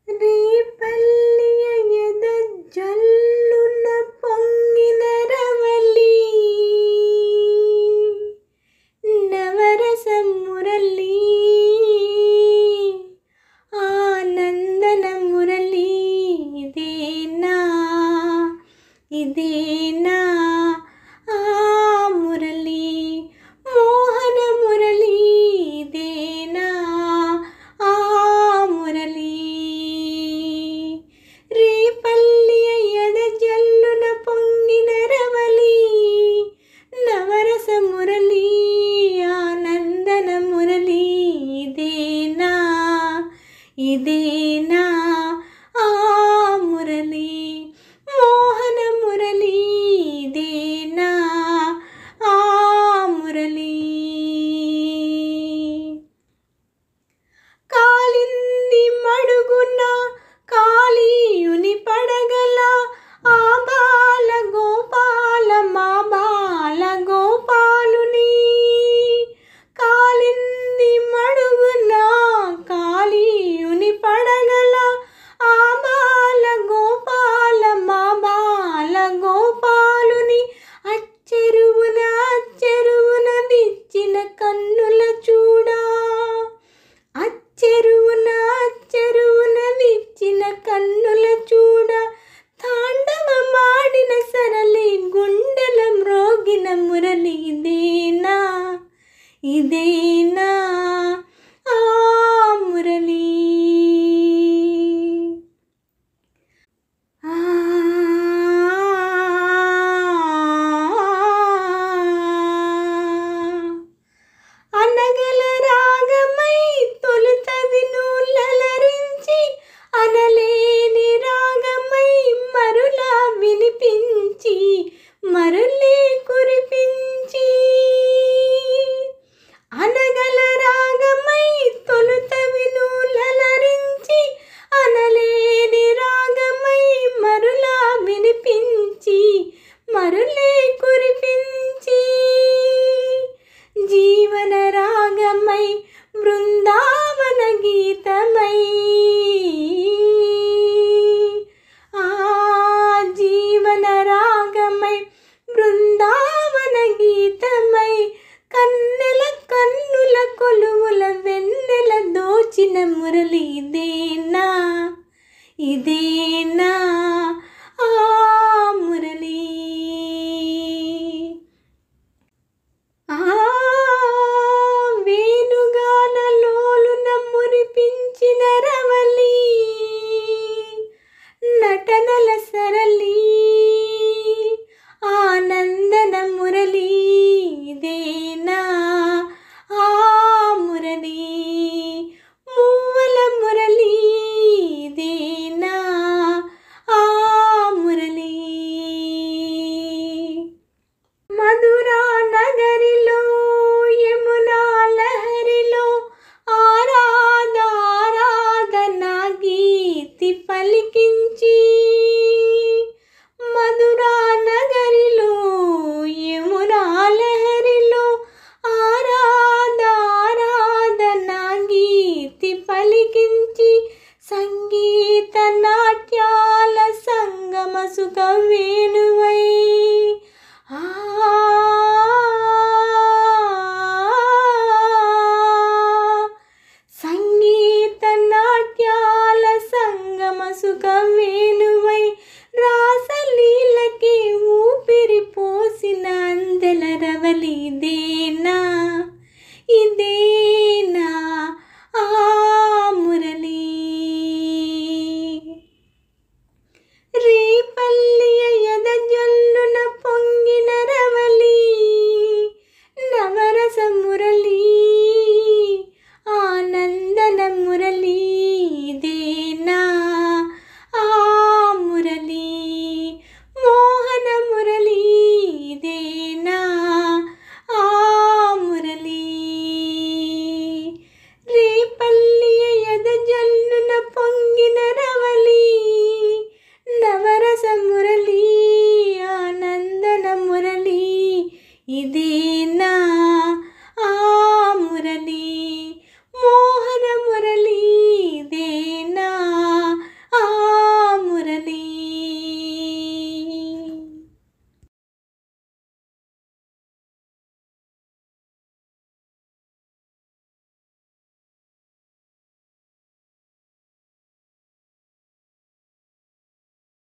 రేపల్లియ ఎద జల్లున పొంగిన రవళి నవరస మురళి ఆనందన మురళి ఇదేనా ఆ మురళి మోహన మురళి ఇదేనా ఆ మురళి రేపల్లియ ఎద జల్లున పొంగిన రవళి నవరస మురళి ఆనందన మురళి ఇదేనా ఆ మురళి మోహన మురళి ఇదేనా ఆ మురళి కాలింది మడుగున కాళీయుని పడగల ఆ బాల గోపాల మా బాల గోపాలుని కాలింది మడుగున కాళీయుని పడగల ఆ బాల గోపాల మా బాల గోపాలుని అచ్చెరువున విచ్చిన కన్నుల చూడా అచ్చెరువున విచ్చిన కన్నుల చూడ తాండవమాడిన సరళి గుండెల మ్రోగిన మురళి ఇదేనా ఆ మురళి అనగల రాగమై తొలుత వినులరించి అనలేని రాగమై మరులా వినిపించి మరులే కురిపించి అనగల రాగమై తొలుత వినులరించి అనలేని రాగమై మరులా వినిపించి మరులే కురిపించి జీవన రాగమై బృందావన గీతమై జీవన రాగమై బృందావన గీతమై కన్నెల కన్నుల కొలువుల వెన్నెల దోచిన మురళి ఇదేనా ఆ మురళి వేణుగానలోలున మురిపించిన రవళి నటనల సరళి ఆనందన మురళి ఇదేనా ఆ మురళి మూవల మురళి ఇదేనా ఆ మురళి మధురా నగరిలో యమునా లహరిలో ఆరాధనా గీతి పలికించి మధురా నగరిలో యమునా లహరిలో ఆరాధనా గీతి పలికించి సంగీత నాట్యాల సంగమ సుఖ వేణువై